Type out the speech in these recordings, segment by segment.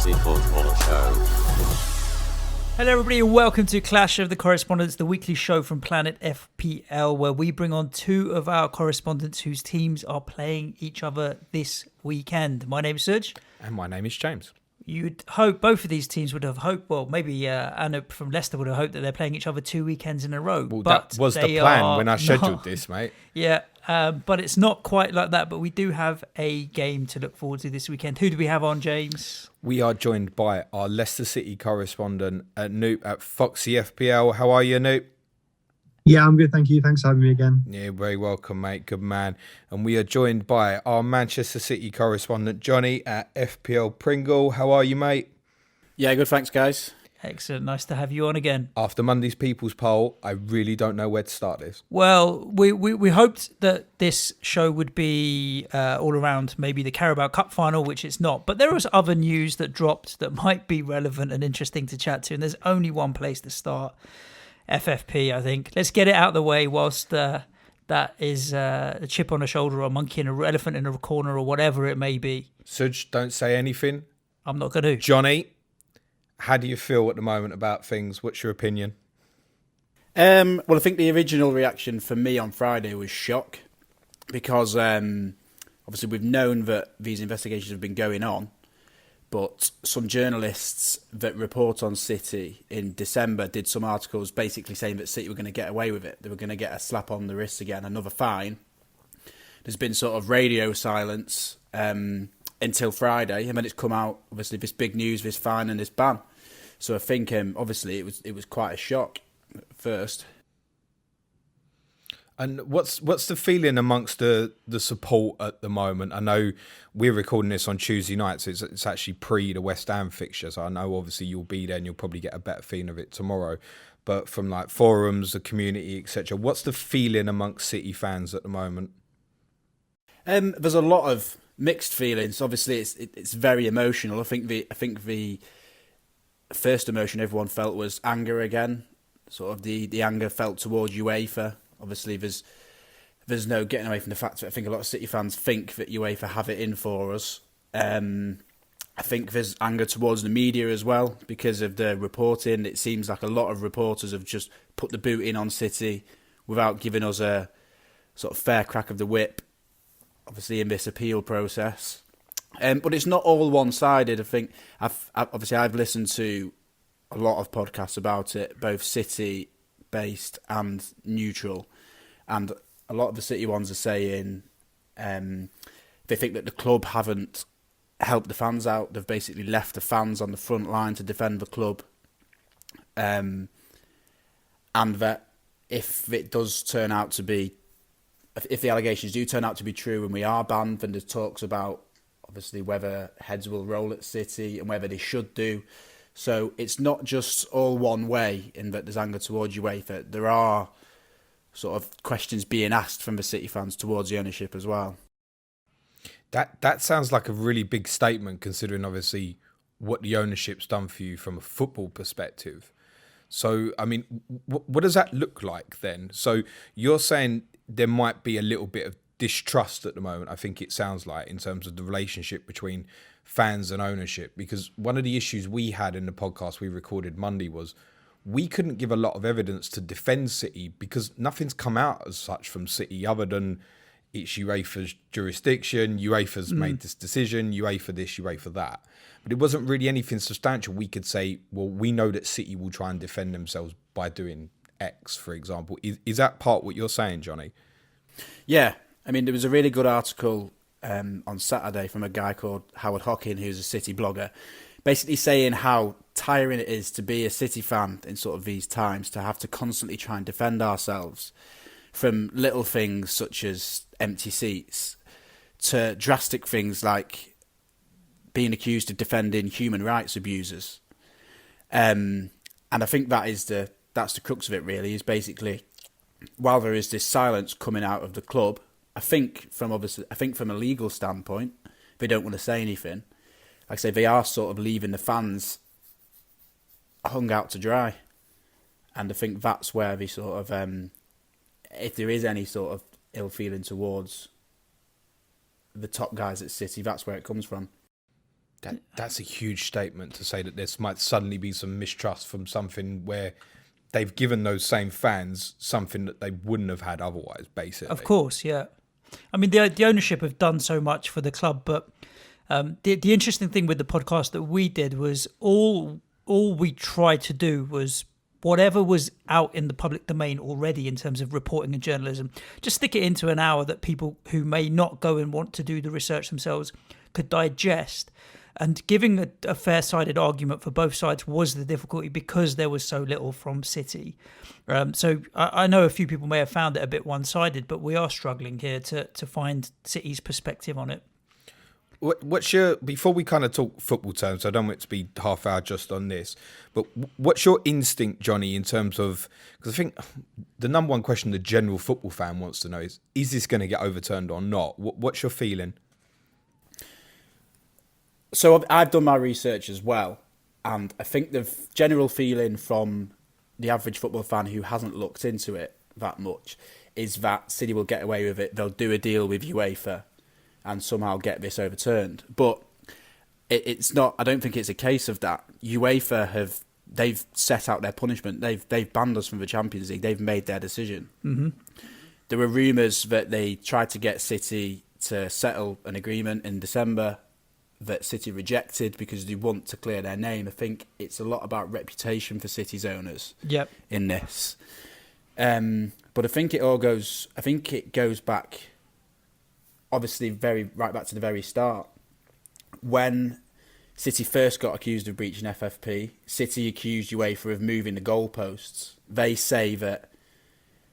Fantasy Football Show. Hello everybody and welcome to Clash of the Correspondents, the weekly show from Planet FPL, where we bring on two of our correspondents whose teams are playing each other this weekend. My name is Suj. And my name is James. You'd hope both of these teams would have hoped, well, maybe Anup from Leicester would have hoped that they're playing each other 2 weekends in a row. Well, but that was the plan when I scheduled this, mate. Yeah, but it's not quite like that. But we do have a game to look forward to this weekend. Who do we have on, James? We are joined by our Leicester City correspondent, Anup at C FFP. How are you, Anup? Yeah, I'm good, thank you. Thanks for having me again. Yeah, very welcome, mate. Good man. And we are joined by our Manchester City correspondent, Jonny at FPL Pringle. How are you, mate? Yeah, good, thanks, guys. Excellent. Nice to have you on again. After Monday's People's Poll, I really don't know where to start this. Well, we hoped that this show would be all around maybe the Carabao Cup final, which it's not. But there was other news that dropped that might be relevant and interesting to chat to. And there's only one place to start. FFP, I think. Let's get it out of the way whilst that is a chip on a shoulder or a monkey and an elephant in a corner or whatever it may be. Suj, don't say anything. I'm not going to. Jonny, how do you feel at the moment about things? What's your opinion? Well, I think the original reaction for me on Friday was shock because obviously we've known that these investigations have been going on, but some journalists that report on City in December did some articles basically saying that City were going to get away with it. They were going to get a slap on the wrist again, another fine. There's been sort of radio silence until Friday, and then it's come out, obviously, this big news, this fine and this ban. So I think, obviously, it was quite a shock at first. And what's the feeling amongst the support at the moment? I know we're recording this on Tuesday night, so it's actually pre the West Ham fixture. So I know obviously you'll be there and you'll probably get a better feeling of it tomorrow. But from like forums, the community, etc., what's the feeling amongst City fans at the moment? There's a lot of mixed feelings. Obviously, it's very emotional. I think the first emotion everyone felt was anger again. Sort of the anger felt towards UEFA. Obviously, there's no getting away from the fact that I think a lot of City fans think that UEFA have it in for us. I think there's anger towards the media as well because of the reporting. It seems like a lot of reporters have just put the boot in on City without giving us a sort of fair crack of the whip, obviously in this appeal process. But it's not all one-sided. I think I've listened to a lot of podcasts about it, both City-based and neutral. And a lot of the City ones are saying they think that the club haven't helped the fans out. They've basically left the fans on the front line to defend the club. And that if it does turn out to be, if the allegations do turn out to be true and we are banned, then there's talks about obviously whether heads will roll at City and whether they should do. So it's not just all one way in that there's anger towards UEFA. There are sort of questions being asked from the City fans towards the ownership as well. That sounds like a really big statement considering obviously what the ownership's done for you from a football perspective. So, I mean, what does that look like then? So you're saying there might be a little bit of distrust at the moment, I think it sounds like, in terms of the relationship between fans and ownership, because one of the issues we had in the podcast we recorded Monday was we couldn't give a lot of evidence to defend City because nothing's come out as such from City other than it's UEFA's jurisdiction, UEFA's made this decision, UEFA this, UEFA that. But it wasn't really anything substantial. We could say, well, we know that City will try and defend themselves by doing X, for example. Is that part what you're saying, Jonny? Yeah. I mean, there was a really good article on Saturday from a guy called Howard Hockin, who's a City blogger, basically saying how tiring it is to be a City fan in sort of these times, to have to constantly try and defend ourselves from little things such as empty seats to drastic things like being accused of defending human rights abusers. And I think that's the crux of it, really, is basically while there is this silence coming out of the club, I think from a legal standpoint, they don't want to say anything. Like I say, they are sort of leaving the fans hung out to dry. And I think that's where they sort of, if there is any sort of ill feeling towards the top guys at City, that's where it comes from. That's a huge statement to say that there might suddenly be some mistrust from something where they've given those same fans something that they wouldn't have had otherwise, basically. Of course, yeah. I mean, the ownership have done so much for the club, but the interesting thing with the podcast that we did was all we tried to do was whatever was out in the public domain already in terms of reporting and journalism, just stick it into an hour that people who may not go and want to do the research themselves could digest. And giving a fair-sided argument for both sides was the difficulty because there was so little from City. So I know a few people may have found it a bit one-sided, but we are struggling here to find City's perspective on it. What's your, before we kind of talk football terms, I don't want it to be half hour just on this, but what's your instinct, Jonny, in terms of, because I think the number one question the general football fan wants to know is this going to get overturned or not? What's your feeling? So I've done my research as well, and I think the general feeling from the average football fan who hasn't looked into it that much is that City will get away with it. They'll do a deal with UEFA and somehow get this overturned. But it's not. I don't think it's a case of that. UEFA they've set out their punishment. They've banned us from the Champions League. They've made their decision. Mm-hmm. There were rumours that they tried to get City to settle an agreement in December that City rejected because they want to clear their name. I think it's a lot about reputation for City's owners. Yep. In this. But I think it goes back, obviously, right back to the very start. When City first got accused of breaching FFP, City accused UEFA of moving the goalposts. They say that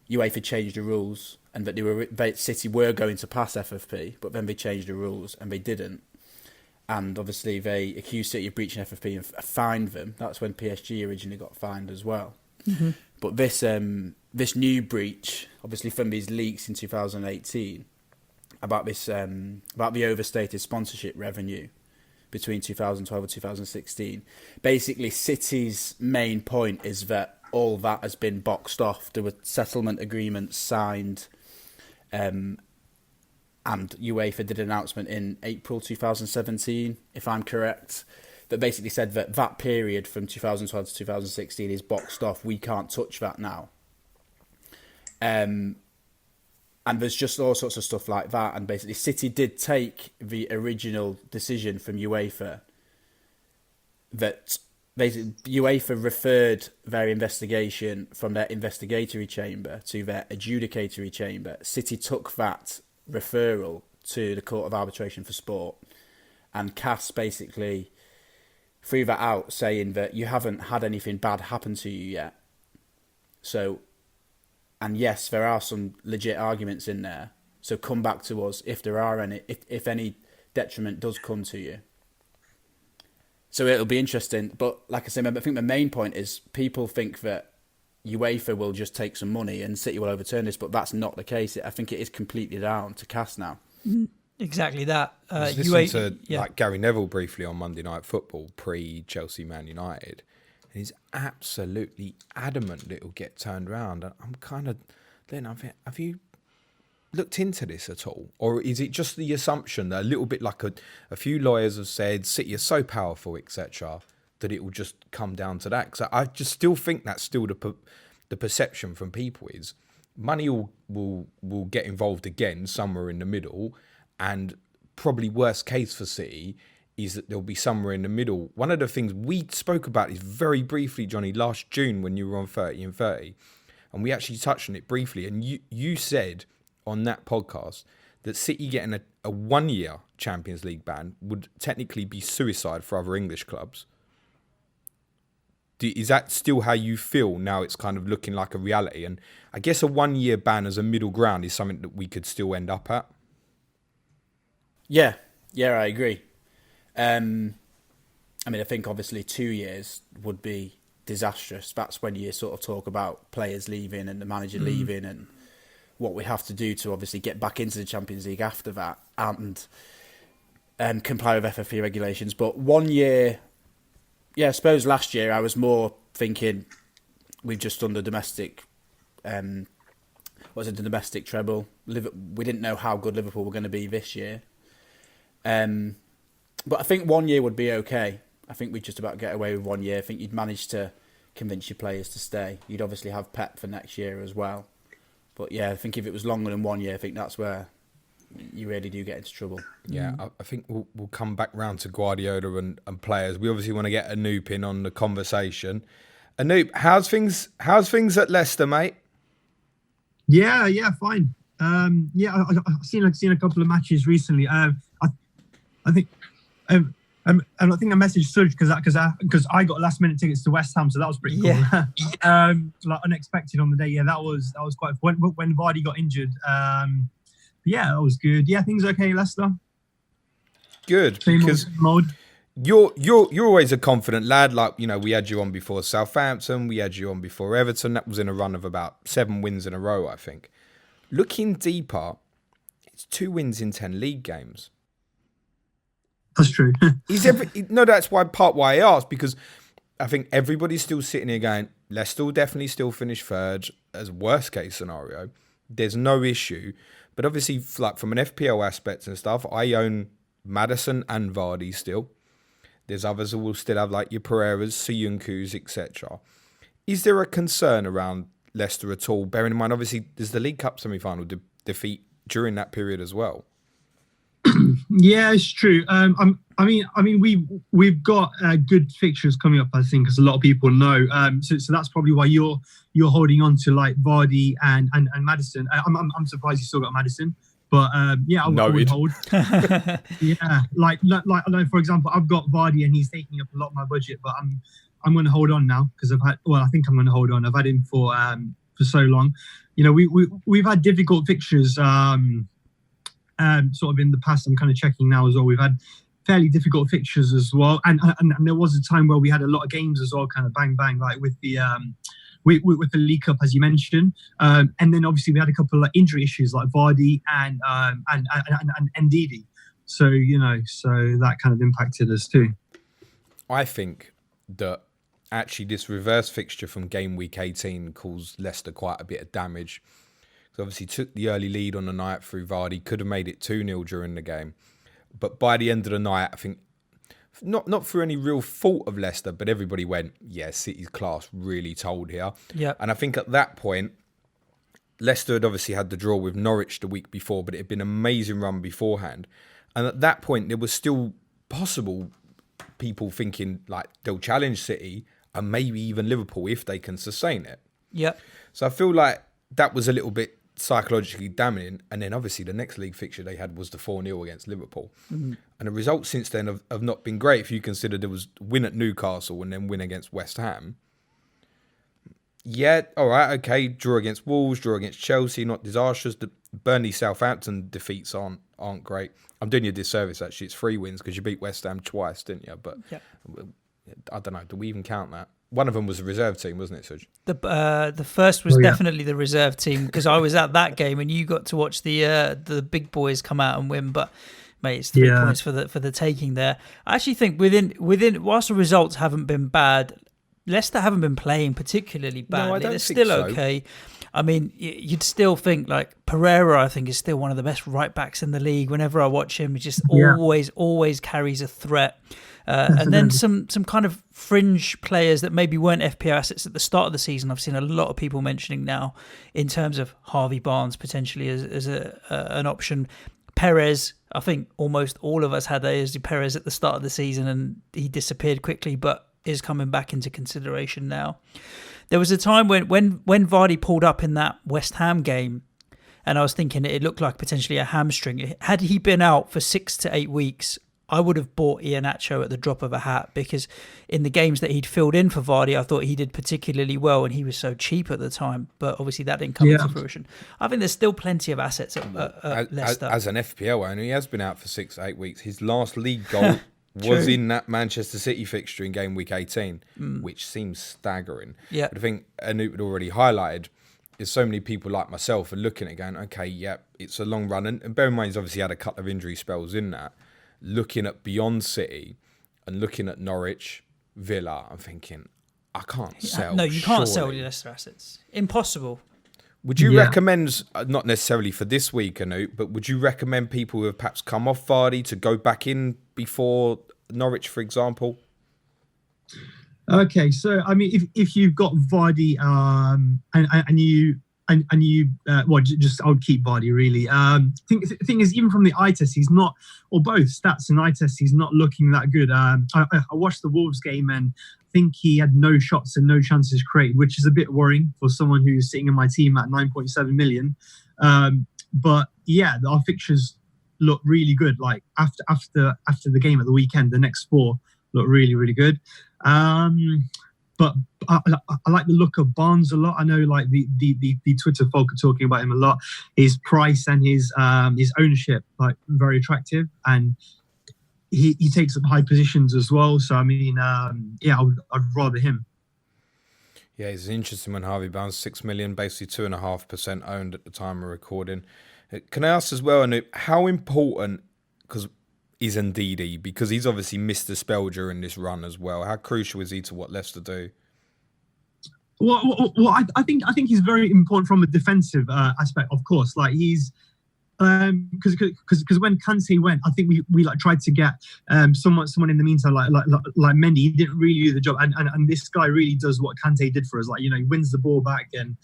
UEFA changed the rules and that City were going to pass FFP, but then they changed the rules and they didn't. And obviously they accused City of breaching FFP and fined them. That's when PSG originally got fined as well. Mm-hmm. But this new breach, obviously from these leaks in 2018, about the overstated sponsorship revenue between 2012 and 2016. Basically, City's main point is that all that has been boxed off. There were settlement agreements signed, and UEFA did an announcement in April 2017, if I'm correct, that basically said that period from 2012 to 2016 is boxed off. We can't touch that now. And there's just all sorts of stuff like that. And basically, City did take the original decision from UEFA that basically UEFA referred their investigation from their investigatory chamber to their adjudicatory chamber. City took that referral to the Court of Arbitration for Sport, and C.O.T.C basically threw that out, saying that you haven't had anything bad happen to you yet. So, and yes, there are some legit arguments in there. So come back to us if there are any, if any detriment does come to you. So it'll be interesting. But like I said, I think the main point is people think that UEFA will just take some money and City will overturn this, but that's not the case. I think it is completely down to C.O.T.C now. Exactly that. I was listening to like Gary Neville briefly on Monday Night Football pre-Chelsea Man United, and he's absolutely adamant that it'll get turned around. And I'm kind of then I think, have you looked into this at all, or is it just the assumption that a little bit like a few lawyers have said City are so powerful, etc., that it will just come down to that? Because I just still think that's still the perception from people is money will get involved again somewhere in the middle, and probably worst case for City is that there'll be somewhere in the middle. One of the things we spoke about is very briefly, Jonny, last June when you were on 30 and 30, and we actually touched on it briefly, and you said on that podcast that City getting a 1 year Champions League ban would technically be suicide for other English clubs. Is that still how you feel now? It's kind of looking like a reality, and I guess a 1 year ban as a middle ground is something that we could still end up at. Yeah, I agree. I mean, I think obviously 2 years would be disastrous. That's when you sort of talk about players leaving and the manager leaving and what we have to do to obviously get back into the Champions League after that and comply with FFP regulations. But 1 year, I suppose last year I was more thinking we've just done the domestic, the domestic treble. We didn't know how good Liverpool were going to be this year. But I think 1 year would be okay. I think we'd just about get away with 1 year. I think you'd manage to convince your players to stay. You'd obviously have Pep for next year as well. But yeah, I think if it was longer than 1 year, I think that's where you really do get into trouble. Yeah, I think we'll come back round to Guardiola and players. We obviously want to get Anup in on the conversation. Anup, how's things at Leicester, mate? Yeah, fine. I've seen a couple of matches recently. I think and I think I messaged Suj because I got last minute tickets to West Ham, so that was pretty cool. Yeah. Like unexpected on the day. Yeah, that was quite when Vardy got injured. Yeah, that was good. Yeah, things okay, Leicester. Good, Same because mode. you're always a confident lad. Like, you know, we had you on before Southampton, we had you on before Everton. That was in a run of about 7 wins in a row, I think. Looking deeper, it's 2 wins in 10 league games. That's true. That's why I asked, because I think everybody's still sitting here going, Leicester will definitely still finish third as worst case scenario. There's no issue. But obviously, like from an FPL aspect and stuff, I own Maddison and Vardy still. There's others who will still have like your Pereiras, C.O.T.C, etc. Is there a concern around Leicester at all? Bearing in mind, obviously, there's the League Cup semi-final defeat during that period as well. Yeah, it's true. We've got good fixtures coming up, I think, as a lot of people know. So that's probably why you're holding on to like Vardy and Maddison. I'm surprised you still got Maddison, but I would hold. Yeah, like I know, for example, I've got Vardy and he's taking up a lot of my budget, but I'm going to hold on now because I think I'm going to hold on. I've had him for so long. You know, we've had difficult fixtures. Sort of in the past, I'm kind of checking now as well. We've had fairly difficult fixtures as well, and there was a time where we had a lot of games as well, kind of bang, like with the League Cup, as you mentioned, and then obviously we had a couple of injury issues like Vardy and Ndidi. So that kind of impacted us too. I think that actually this reverse fixture from game week 18 caused Leicester quite a bit of damage. Obviously took the early lead on the night through Vardy, could have made it 2-0 during the game. But by the end of the night, I think, not through any real fault of Leicester, but everybody went, yeah, City's class really told here. Yeah. And I think at that point, Leicester had obviously had the draw with Norwich the week before, but it had been an amazing run beforehand. And at that point, there was still possible people thinking like they'll challenge City and maybe even Liverpool if they can sustain it. Yeah. So I feel like that was a little bit psychologically damaging. And then obviously the next league fixture they had was the 4-0 against Liverpool. Mm-hmm. And the results since then have not been great. If you consider there was win at Newcastle and then win against West Ham. Yeah, all right, okay, draw against Wolves, draw against Chelsea, not disastrous. The Burnley Southampton defeats aren't great. I'm doing you a disservice, actually. It's 3 wins because you beat West Ham twice, didn't you? But yeah. I don't know, do we even count that? One of them was the reserve team, wasn't it, Suj? The first was definitely the reserve team because I was at that game and you got to watch the big boys come out and win. But mate, it's 3 points for the taking there. I actually think within whilst the results haven't been bad, Leicester haven't been playing particularly badly. No, I don't They're think still so. okay. I mean, you'd still think like Pereira, I think, is still one of the best right backs in the league. Whenever I watch him, he just always carries a threat. And then some kind of fringe players that maybe weren't FPL assets at the start of the season. I've seen a lot of people mentioning now in terms of Harvey Barnes potentially as an option. Perez, I think almost all of us had Ezri Perez at the start of the season and he disappeared quickly, but is coming back into consideration now. There was a time when Vardy pulled up in that West Ham game and I was thinking it looked like potentially a hamstring. Had he been out for 6 to 8 weeks, I would have bought Iheanacho at the drop of a hat because in the games that he'd filled in for Vardy, I thought he did particularly well and he was so cheap at the time. But obviously that didn't come into fruition. I think there's still plenty of assets at Leicester. As an FPL owner, he has been out for 6 to 8 weeks. His last league goal was in that Manchester City fixture in game week 18, which seems staggering. Yeah. But I think Anup had already highlighted is so many people like myself are looking at it going, okay, it's a long run. And bear in mind, he's obviously had a couple of injury spells in that. Looking at beyond City and looking at Norwich, Villa, I'm thinking, I can't sell. No, you can't sell your Leicester assets. Impossible. Would you recommend, not necessarily for this week, Anup, but would you recommend people who have perhaps come off Vardy to go back in before Norwich, for example? Okay, so I mean, if you've got Vardy just I would keep Vardy really. Thing is, even from the eye test, he's not, or both stats and eye test, he's not looking that good. I watched the Wolves game and I think he had no shots and no chances created, which is a bit worrying for someone who's sitting in my team at 9.7 million. But yeah, our fixtures look really good. Like after the game at the weekend, the next four look really, really good. But I like the look of Barnes a lot. I know like the Twitter folk are talking about him a lot. His price and his ownership, like, very attractive, and he takes up high positions as well. So I mean, I'd rather him. Yeah, he's an interesting one, Harvey Barnes. 6 million, basically 2.5% owned at the time of recording. Can I ask as well, Anup, how important, because is Ndidi, because he's obviously missed a spell during this run as well. How crucial is he to what Leicester do? Well, I think he's very important from a defensive aspect, of course. Like he's because when Kante went, I think we like tried to get someone in the meantime, like Mendy. He didn't really do the job, and this guy really does what Kante did for us. Like, you know, he wins the ball back, and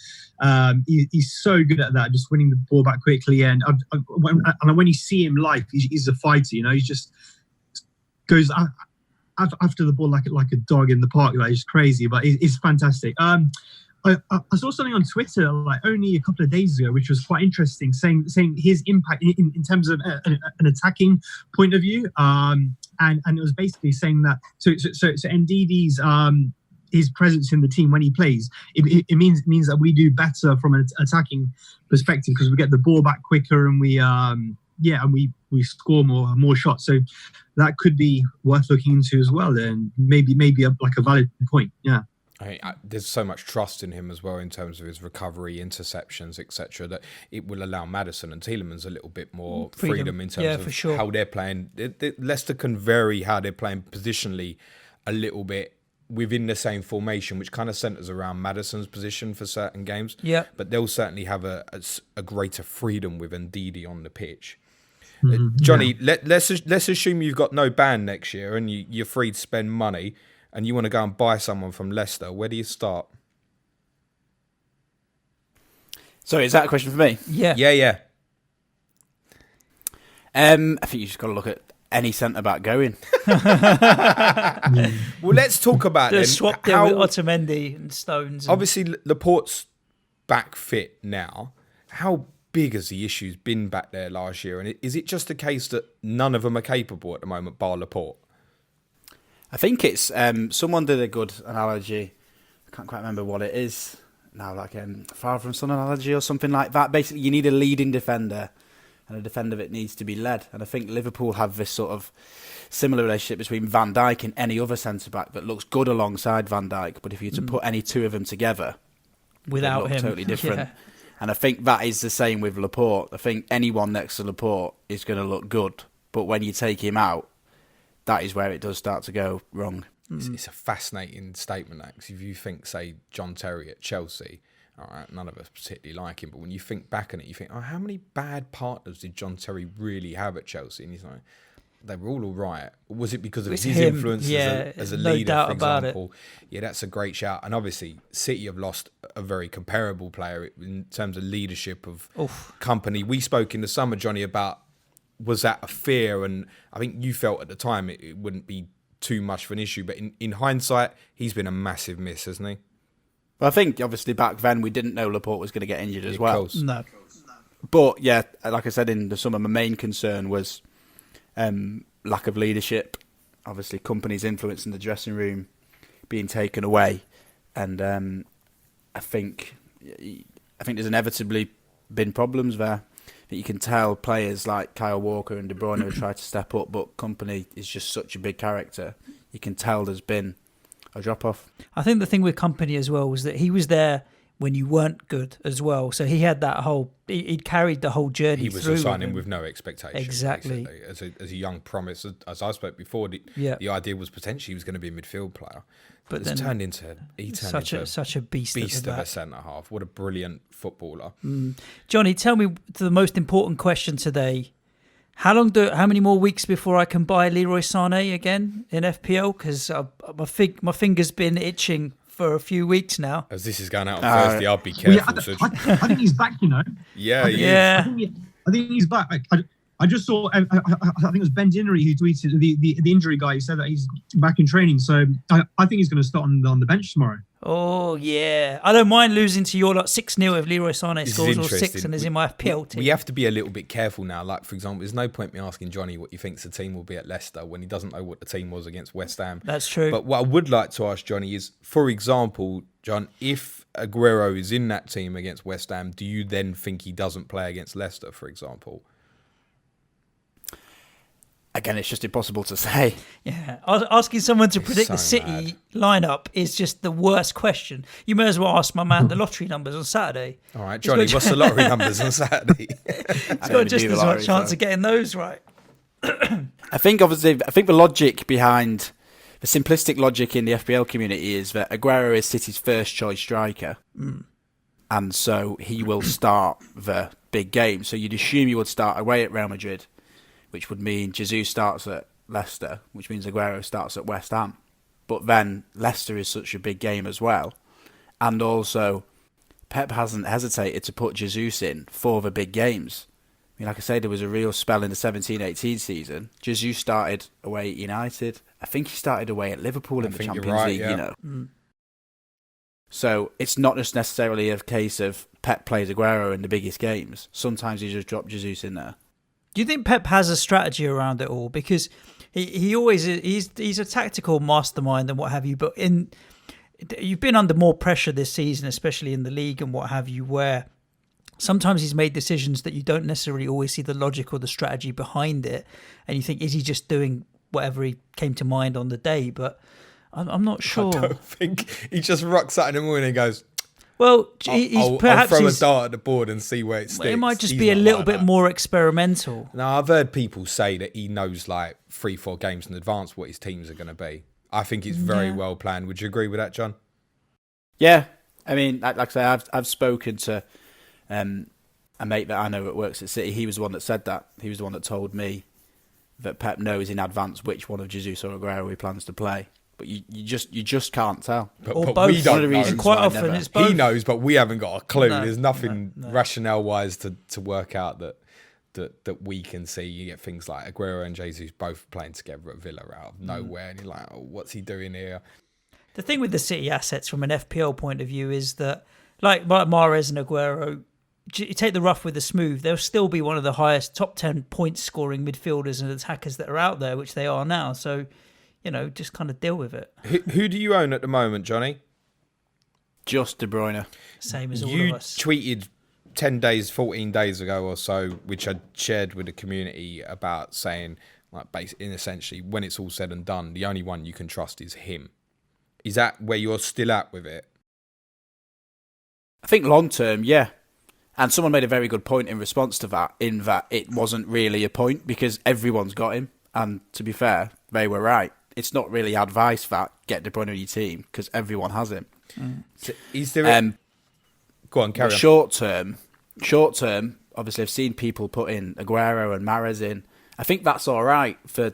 he's so good at that, just winning the ball back quickly. And when you see him live, he's a fighter. You know, he just goes after the ball like a dog in the park. Like, he's crazy, but he's fantastic. I saw something on Twitter like only a couple of days ago, which was quite interesting, saying his impact in terms of an attacking point of view, and it was basically saying that so Ndidi's his presence in the team when he plays, it means that we do better from an attacking perspective because we get the ball back quicker and we score more shots. So that could be worth looking into as well, and maybe a valid point. Yeah. There's so much trust in him as well in terms of his recovery, interceptions, etc., that it will allow Maddison and Tielemans a little bit more freedom in terms of how they're playing. Leicester can vary how they're playing positionally a little bit within the same formation, which kind of centres around Maddison's position for certain games. Yeah. But they'll certainly have a greater freedom with Ndidi on the pitch. Mm-hmm. Jonny, let's assume you've got no ban next year and you're free to spend money, and you want to go and buy someone from Leicester. Where do you start? Sorry, is that a question for me? Yeah. I think you just got to look at any centre-back going. Well, let's talk about then. Swap them with Otamendi and Stones. Obviously, Laporte's back fit now. How big has the issues been back there last year? And is it just a case that none of them are capable at the moment, bar Laporte? I think it's someone did a good analogy. I can't quite remember what it is now, like far from sun analogy or something like that. Basically, you need a leading defender, and a defender that needs to be led. And I think Liverpool have this sort of similar relationship between Van Dijk and any other centre back that looks good alongside Van Dijk. But if you were to put any two of them together, without him, totally different. Yeah. And I think that is the same with Laporte. I think anyone next to Laporte is going to look good, but when you take him out, that is where it does start to go wrong. It's a fascinating statement, because if you think, say, John Terry at Chelsea, all right, none of us particularly like him, but when you think back on it, you think, oh, how many bad partners did John Terry really have at Chelsea? And he's like, they were all right. Was it because of his influence as a leader, for example? Yeah, that's a great shout. And obviously, City have lost a very comparable player in terms of leadership of company. We spoke in the summer, Jonny, about was that a fear? And I think you felt at the time it wouldn't be too much of an issue. But in hindsight, he's been a massive miss, hasn't he? Well, I think, obviously, back then, we didn't know Laporte was going to get injured as well. No. But, yeah, like I said in the summer, my main concern was lack of leadership. Obviously, company's influence in the dressing room being taken away. And I think there's inevitably been problems there. That you can tell players like Kyle Walker and De Bruyne have tried to step up, but Company is just such a big character. You can tell there's been a drop-off. I think the thing with Company as well was that he was there when you weren't good as well. So he had that whole, he'd carried the whole journey. He was through a signing him. with no expectation. Exactly. As a young promise, as I spoke before, the idea was potentially he was going to be a midfield player. But it's turned into such a beast of a centre half. What a brilliant footballer. Jonny, tell me the most important question today. How many more weeks before I can buy Leroy Sané again in FPL? Because my finger's been itching for a few weeks now. As this is going out on Thursday, I'll be careful. I think he's back, you know. Yeah. I think he's back. I just saw, I think it was Ben Dinnery who tweeted, the injury guy, who said that he's back in training. So I think he's going to start on the bench tomorrow. Oh, yeah. I don't mind losing to your 6-0 if Leroy Sané scores or 6 and is in my FPL team. We have to be a little bit careful now. Like, for example, there's no point me asking Jonny what he thinks the team will be at Leicester when he doesn't know what the team was against West Ham. That's true. But what I would like to ask Jonny is, for example, John, if Aguero is in that team against West Ham, do you then think he doesn't play against Leicester, for example? Again, it's just impossible to say. Yeah, asking someone to predict the City lineup is just the worst question. You may as well ask my man the lottery numbers on Saturday. All right, Jonny, what's the lottery numbers on Saturday? He's got just as much chance of getting those right. I think the logic behind the simplistic logic in the FPL community is that Aguero is City's first choice striker, and so he will start the big game. So you'd assume he would start away at Real Madrid, which would mean Jesus starts at Leicester, which means Aguero starts at West Ham. But then Leicester is such a big game as well. And also, Pep hasn't hesitated to put Jesus in for the big games. I mean, like I say, there was a real spell in the 17-18 season. Jesus started away at United. I think he started away at Liverpool in the Champions League, you know. So it's not just necessarily a case of Pep plays Aguero in the biggest games. Sometimes he just drops Jesus in there. Do you think Pep has a strategy around it all? Because he always he's a tactical mastermind and what have you. But you've been under more pressure this season, especially in the league and what have you, where sometimes he's made decisions that you don't necessarily always see the logic or the strategy behind it, and you think, is he just doing whatever he came to mind on the day? But I'm not sure. I don't think he just rocks out in the morning and goes, well, I'll throw a dart at the board and see where it sticks. It might just be a little bit more experimental. No, I've heard people say that he knows like 3-4 games in advance what his teams are going to be. I think it's very well planned. Would you agree with that, John? Yeah. I mean, like I say, I've spoken to a mate that I know that works at City. He was the one that said that. He was the one that told me that Pep knows in advance which one of Jesus or Aguero he plans to play. But you just can't tell. Or both. We don't know. And quite often it's both. He knows, but we haven't got a clue. There's nothing rationale-wise to work out that we can see. You get things like Aguero and Jesus both playing together at Villa out of nowhere, and you're like, oh, what's he doing here? The thing with the City assets from an FPL point of view is that, like Mahrez and Aguero, you take the rough with the smooth, they'll still be one of the highest top 10 point scoring midfielders and attackers that are out there, which they are now. So, you know, just kind of deal with it. Who do you own at the moment, Jonny? Just De Bruyne. Same as all of us. You tweeted 14 days ago or so, which I shared with the community about saying, like, essentially, when it's all said and done, the only one you can trust is him. Is that where you're still at with it? I think long term, yeah. And someone made a very good point in response to that, in that it wasn't really a point because everyone's got him. And to be fair, they were right. It's not really advice that get De Bruyne on your team because everyone has him. So is there go on, carry on. Short term, obviously I've seen people put in Aguero and Mahrez in. I think that's all right for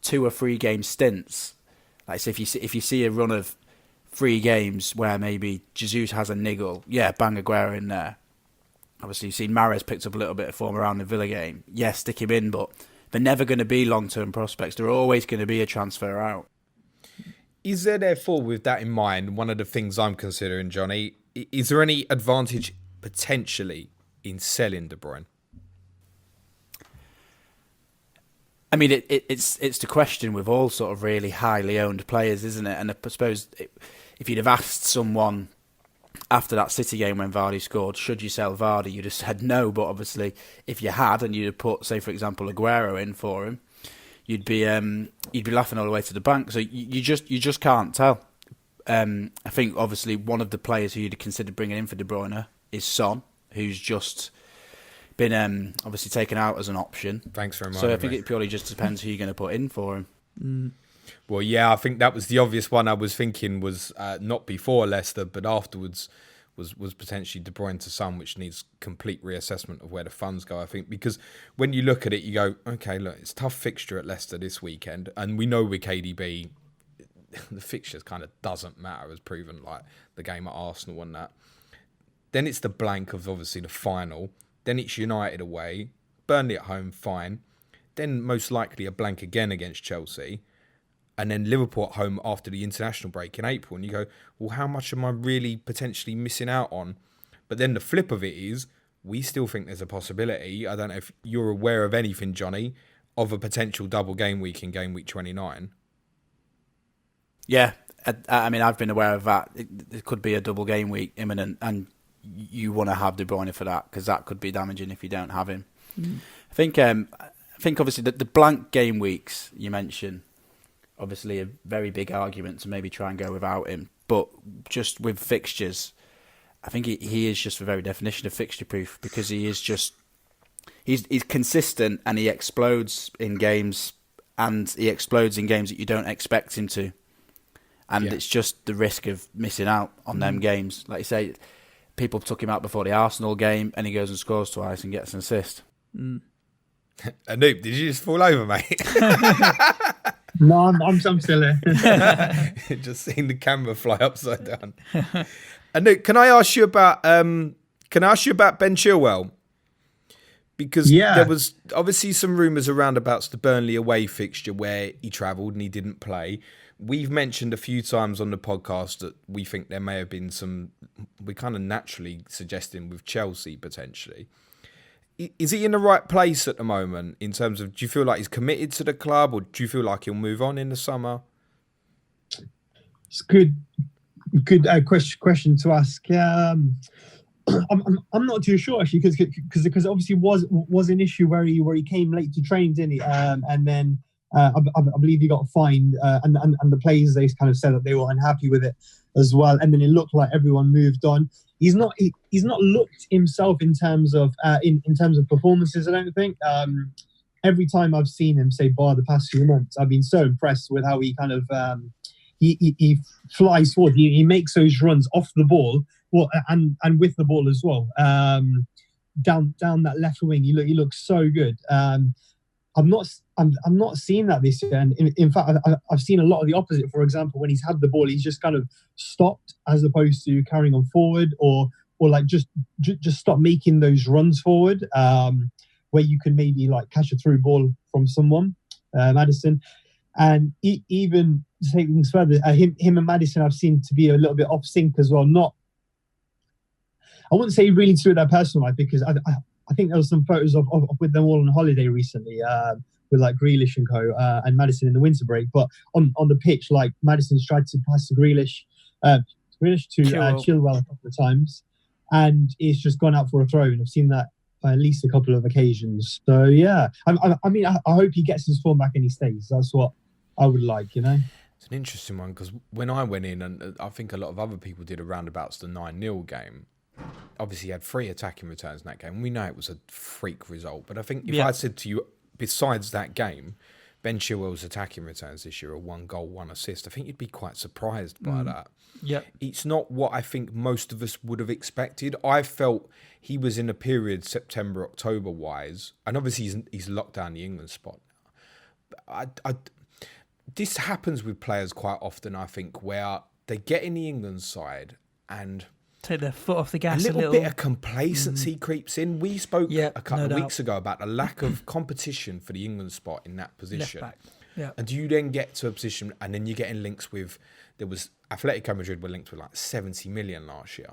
2 or 3 game stints. Like, so if you see a run of 3 games where maybe Jesus has a niggle, yeah, bang Aguero in there. Obviously you've seen Mahrez picked up a little bit of form around the Villa game. Yeah, stick him in, but they're never going to be long-term prospects. They're always going to be a transfer out. Is there, therefore, with that in mind, one of the things I'm considering, Jonny, is there any advantage potentially in selling De Bruyne? I mean, it's the question with all sort of really highly owned players, isn't it? And I suppose if you'd have asked someone after that City game when Vardy scored, should you sell Vardy? You'd have said no, but obviously if you had and you'd have put, say for example, Aguero in for him, you'd be laughing all the way to the bank. So you just can't tell. I think obviously one of the players who you'd consider bringing in for De Bruyne is Son, who's just been obviously taken out as an option. Thanks very much. So I think it purely just depends who you're going to put in for him. Mm. Well, yeah, I think that was the obvious one I was thinking was not before Leicester, but afterwards was potentially De Bruyne to Son, which needs complete reassessment of where the funds go, I think. Because when you look at it, you go, okay, look, it's a tough fixture at Leicester this weekend. And we know with KDB, the fixtures kind of doesn't matter, as proven, like the game at Arsenal and that. Then it's the blank of obviously the final. Then it's United away, Burnley at home, fine. Then most likely a blank again against Chelsea. And then Liverpool at home after the international break in April. And you go, well, how much am I really potentially missing out on? But then the flip of it is, we still think there's a possibility. I don't know if you're aware of anything, Jonny, of a potential double game week in game week 29. Yeah, I mean, I've been aware of that. It could be a double game week imminent, and you want to have De Bruyne for that, because that could be damaging if you don't have him. Mm. I think obviously the blank game weeks you mentioned, obviously a very big argument to maybe try and go without him. But just with fixtures, I think he is just the very definition of fixture proof, because he is just he's consistent and he explodes in games, and he explodes in games that you don't expect him to. And it's just the risk of missing out on them games. Like you say, people took him out before the Arsenal game, and he goes and scores twice and gets an assist. Mm. Anup, did you just fall over, mate? No, I'm still here. Just seeing the camera fly upside down. Anup, can I ask you about Ben Chilwell? Because there was obviously some rumours around about the Burnley away fixture where he travelled and he didn't play. We've mentioned a few times on the podcast that we think there may have been some, we're kind of naturally suggesting with Chelsea potentially. Is he in the right place at the moment in terms of, do you feel like he's committed to the club, or do you feel like he'll move on in the summer? It's good question to ask. I'm not too sure actually, because obviously was an issue where he came late to training, didn't he? And then I believe he got fined, and the players, they kind of said that they were unhappy with it as well. And then it looked like everyone moved on. He's not looked himself in terms of performances, I don't think. Every time I've seen him, say, bar the past few months, I've been so impressed with how he kind of he flies forward. He makes those runs off the ball, and with the ball as well. Down that left wing, he looks so good. I'm not seeing that this year, and in fact, I've seen a lot of the opposite. For example, when he's had the ball, he's just kind of stopped as opposed to carrying on forward, or like just stop making those runs forward, where you can maybe like catch a through ball from someone, Maddison, and even to take things further, him and Maddison I've seen to be a little bit off sync as well. I wouldn't say really to their personal life, because I think there was some photos of with them all on holiday recently, with like Grealish and co, and Maddison in the winter break. But on the pitch, like Maddison's tried to pass to Grealish to Chilwell a couple of times, and it's just gone out for a throw. And I've seen that at least a couple of occasions. So yeah, I mean, I hope he gets his form back and he stays. That's what I would like, you know. It's an interesting one, because when I went in, and I think a lot of other people did around about the 9-0 game. Obviously, he had 3 attacking returns in that game. We know it was a freak result. But I think if I said to you, besides that game, Ben Chilwell's attacking returns this year are 1 goal, 1 assist, I think you'd be quite surprised by that. Yeah, it's not what I think most of us would have expected. I felt he was in a period, September, October wise, and obviously he's locked down the England spot now. This happens with players quite often, I think, where they get in the England side and take their foot off the gas a little bit of complacency creeps in. We spoke a couple of weeks ago about the lack of competition for the England spot in that position. Left back. Yeah. And do you then get to a position, and then you're getting links with, there was Atletico Madrid were linked with like 70 million last year.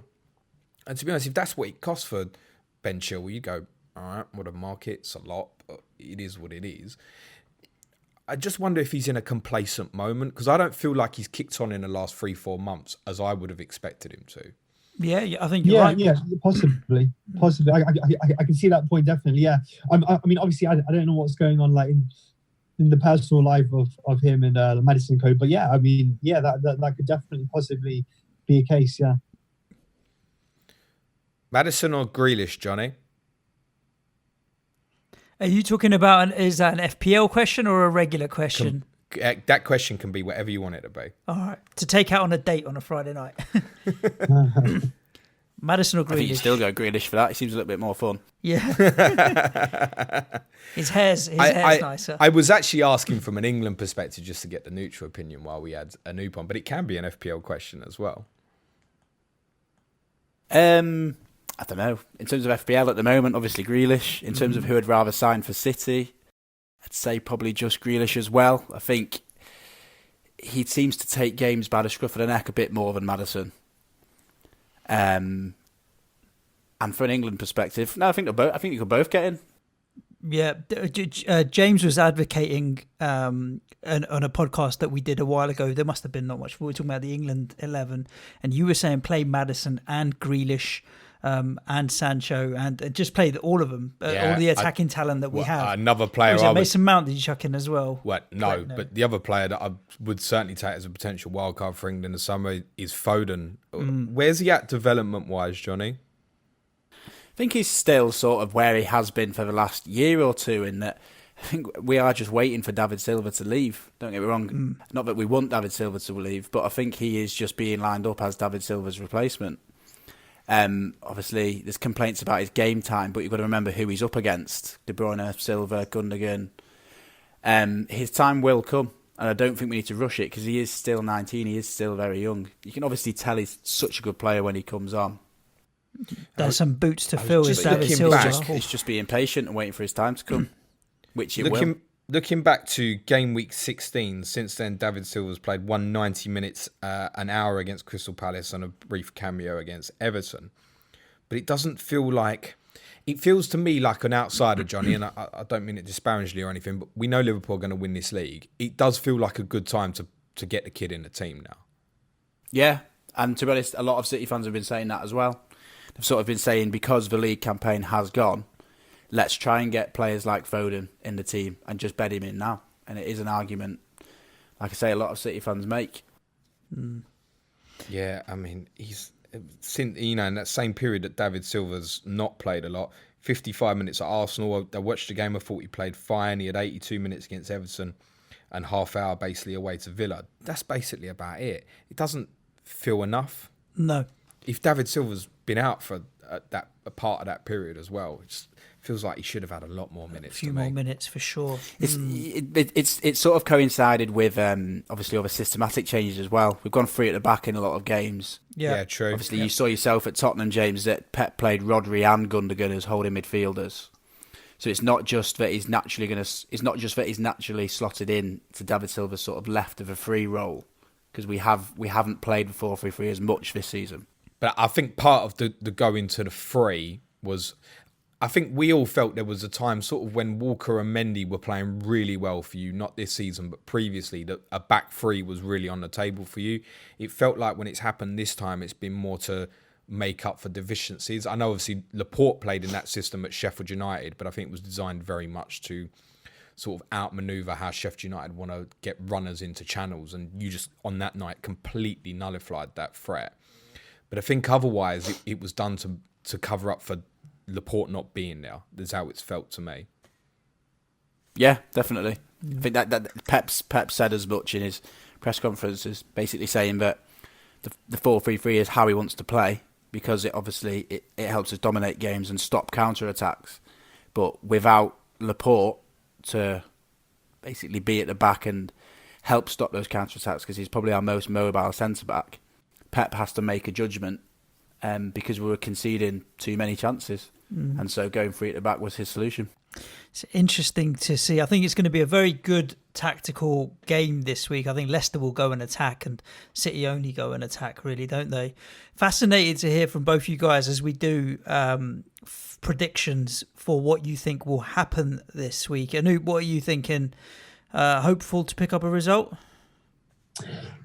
And to be honest, if that's what it costs for Ben Chilwell, you go, all right, well, the market's a lot, but it is what it is. I just wonder if he's in a complacent moment, because I don't feel like he's kicked on in the last 3-4 months as I would have expected him to. Yeah, I think you're right. Yeah, possibly. I can see that point definitely. Yeah, I mean, obviously, I don't know what's going on like in the personal life of him and the Maddison code. But yeah, I mean, yeah, that could definitely possibly be a case. Yeah. Maddison or Grealish, Jonny? Are you talking about is that an FPL question or a regular question? That question can be whatever you want it to be. All right. To take out on a date on a Friday night. Maddison or Grealish? I think you still go Grealish for that. He seems a little bit more fun. Yeah. his hair's nicer. I was actually asking from an England perspective just to get the neutral opinion while we had Anup on, but it can be an FPL question as well. I don't know. In terms of FPL at the moment, obviously Grealish. In terms of who I'd rather sign for City, I'd say probably just Grealish as well. I think he seems to take games by the scruff of the neck a bit more than Maddison. And for an England perspective, no, I think you could both get in. Yeah, James was advocating on a podcast that we did a while ago. There must have been not much. We were talking about the England 11, and you were saying play Maddison and Grealish and Sancho and just play all of them, all the attacking talent that we have. Another player, Mason Mount, did you chuck in as well? Well, no, but the other player that I would certainly take as a potential wildcard for England in the summer is Foden. Where's he at development-wise, Jonny? I think he's still sort of where he has been for the last year or two, in that I think we are just waiting for David Silva to leave. Don't get me wrong, not that we want David Silva to leave, but I think he is just being lined up as David Silva's replacement. Obviously, there's complaints about his game time, but you've got to remember who he's up against. De Bruyne, Silva, Gundogan. His time will come, and I don't think we need to rush it because he is still 19, he is still very young. You can obviously tell he's such a good player when he comes on. There's some boots to fill with David Silva. It's just being patient and waiting for his time to come, which it will. Looking back to Gameweek 16, since then David Silva's played 190 minutes, an hour against Crystal Palace and a brief cameo against Everton. But it doesn't feel like... It feels to me like an outsider, Jonny, and I don't mean it disparagingly or anything, but we know Liverpool are going to win this league. It does feel like a good time to get the kid in the team now. Yeah, and to be honest, a lot of City fans have been saying that as well. They've sort of been saying because the league campaign has gone, let's try and get players like Foden in the team and just bed him in now. And it is an argument, like I say, a lot of City fans make. Yeah, I mean, he's in that same period that David Silva's not played a lot. 55 minutes at Arsenal. I watched the game. I thought he played fine. He had 82 minutes against Everton and half hour basically away to Villa. That's basically about it. It doesn't feel enough. No. If David Silva's been out for a part of that period as well, it just feels like he should have had a lot more minutes. A few more minutes for sure. It's sort of coincided with obviously other systematic changes as well. We've gone free at the back in a lot of games. Yeah, true. Obviously, you saw yourself at Tottenham, James, that Pep played Rodri and Gundogan as holding midfielders. So it's not just that he's naturally slotted in to David Silva's sort of left of a free role, because we haven't played the 4-3-3 as much this season. But I think part of the going to the free was, I think we all felt there was a time sort of when Walker and Mendy were playing really well for you, not this season, but previously, that a back three was really on the table for you. It felt like when it's happened this time, it's been more to make up for deficiencies. I know obviously Laporte played in that system at Sheffield United, but I think it was designed very much to sort of outmaneuver how Sheffield United want to get runners into channels, and you just on that night completely nullified that threat. But I think otherwise it was done to cover up for Laporte not being there. That's how it's felt to me. Yeah, definitely. I think that Pep said as much in his press conferences, basically saying that the 4-3-3 is how he wants to play, because it obviously it helps us dominate games and stop counter-attacks. But without Laporte to basically be at the back and help stop those counter-attacks, because he's probably our most mobile centre-back, Pep has to make a judgment because we were conceding too many chances. And so going free at the back was his solution. It's interesting to see. I think it's going to be a very good tactical game this week. I think Leicester will go and attack and City only go and attack, really, don't they? Fascinated to hear from both you guys as we do predictions for what you think will happen this week. Anup, what are you thinking? Hopeful to pick up a result?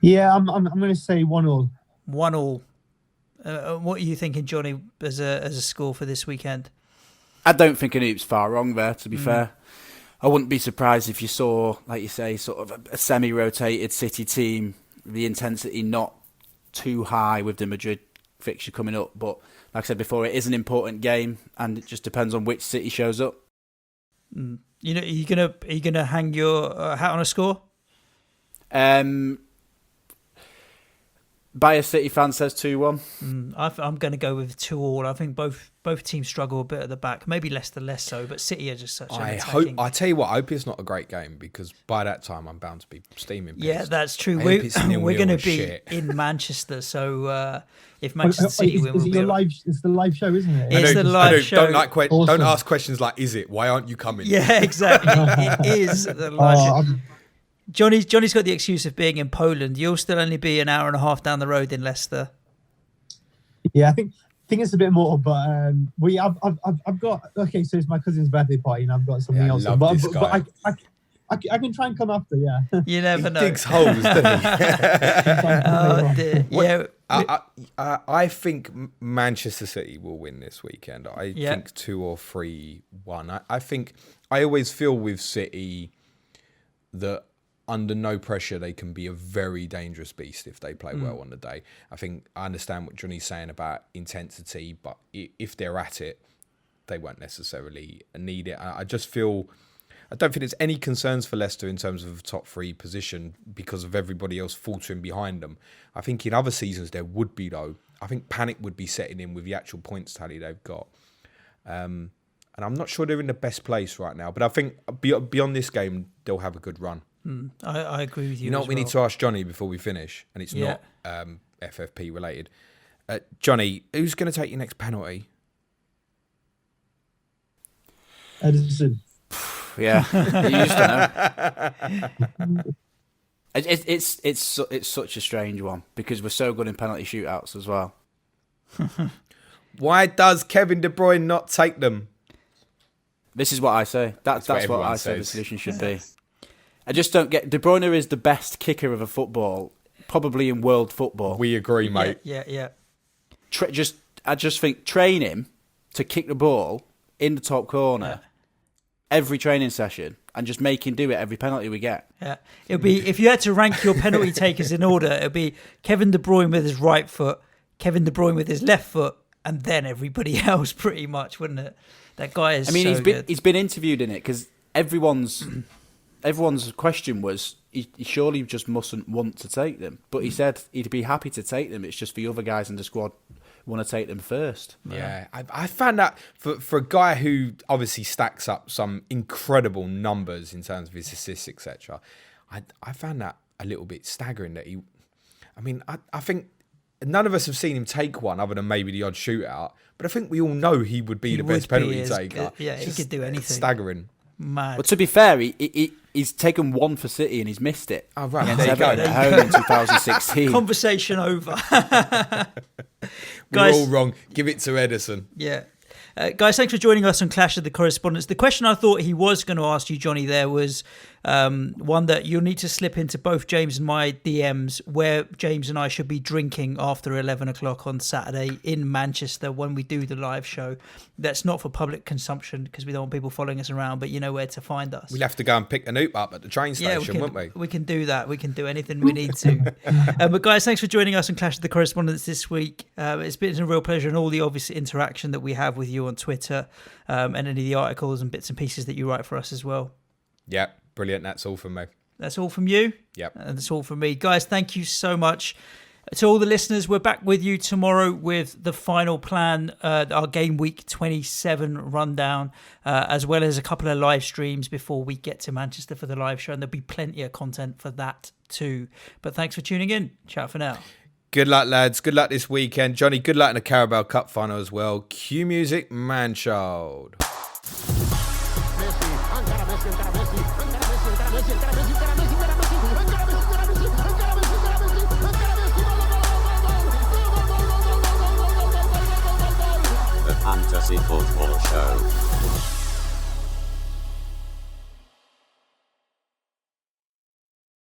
Yeah, I'm going to say 1-1. 1-1. What are you thinking, Jonny, as a score for this weekend? I don't think Anup's far wrong there, to be fair. I wouldn't be surprised if you saw, like you say, sort of a semi-rotated City team, the intensity not too high with the Madrid fixture coming up. But like I said before, it is an important game, and it just depends on which City shows up. You know, are you gonna hang your hat on a score? Bias City fan says 2-1. I'm going to go with 2-2. I think both teams struggle a bit at the back. Maybe Leicester less so, but City are just such an attacking... I tell you what, I hope it's not a great game, because by that time I'm bound to be steaming pissed. Yeah, that's true. We're going to be in Manchester, so if Manchester City win... Is it your live? It's the live show, isn't it? It's the live show. Don't ask questions like, is it? Why aren't you coming? Yeah, exactly. It is the live show. Johnny's got the excuse of being in Poland. You'll still only be an hour and a half down the road in Leicester. Yeah, I think it's a bit more, but I've got okay. So it's my cousin's birthday party, and I've got something else. But I can try and come after. Yeah, you never know. Digs holes, doesn't he? Yeah. I think Manchester City will win this weekend. I think 2 or 3-1. I think I always feel with City that under no pressure, they can be a very dangerous beast if they play well on the day. I understand what Jonny's saying about intensity, but if they're at it, they won't necessarily need it. I don't think there's any concerns for Leicester in terms of top 3 position because of everybody else faltering behind them. I think in other seasons there would be, though. I think panic would be setting in with the actual points tally they've got. And I'm not sure they're in the best place right now, but I think beyond this game, they'll have a good run. I agree with you. You know what we need to ask Jonny before we finish, and it's not FFP related. Jonny, who's going to take your next penalty? Edison. Yeah, you just don't know. It's such a strange one because we're so good in penalty shootouts as well. Why does Kevin De Bruyne not take them? This is what I say. That's what I say the solution should be. I just don't get... De Bruyne is the best kicker of a football, probably in world football. We agree, mate. Yeah. I just think train him to kick the ball in the top corner every training session and just make him do it every penalty we get. Yeah, it'll be, if you had to rank your penalty takers in order, it'll be Kevin De Bruyne with his right foot, Kevin De Bruyne with his left foot, and then everybody else pretty much, wouldn't it? That guy is he's been interviewed in it because everyone's question was he surely just mustn't want to take them, but he said he'd be happy to take them. It's just the other guys in the squad want to take them first. Yeah, I found that for a guy who obviously stacks up some incredible numbers in terms of his assists, etc. I found that a little bit staggering that I think none of us have seen him take one other than maybe the odd shootout, but I think we all know he would be the best penalty taker. Yeah, he could do anything. Staggering. Mad. But to be fair, he's taken one for City and he's missed it. Oh, right. Against Everton at home in 2016. Conversation over. We're all wrong. Give it to Edison. Yeah. Guys, thanks for joining us on Clash of the Correspondents. The question I thought he was going to ask you, Jonny, there was one that you'll need to slip into both James and my DMs, where James and I should be drinking after 11 o'clock on Saturday in Manchester when we do the live show. That's not for public consumption because we don't want people following us around, but you know where to find us. We'll have to go and pick Anup up at the train station, won't we? We can do that. We can do anything we need to. But guys, thanks for joining us on Clash of the Correspondents this week. It's been a real pleasure, and all the obvious interaction that we have with you on Twitter and any of the articles and bits and pieces that you write for us as well. Yeah, brilliant. That's all from me. That's all from you? Yep. And that's all from me. Guys, thank you so much. To all the listeners, we're back with you tomorrow with the final plan, our Game Week 27 rundown, as well as a couple of live streams before we get to Manchester for the live show. And there'll be plenty of content for that too. But thanks for tuning in. Ciao for now. Good luck, lads. Good luck this weekend. Jonny, good luck in the Carabao Cup final as well. Cue music, man-child. The Fantasy Football Show.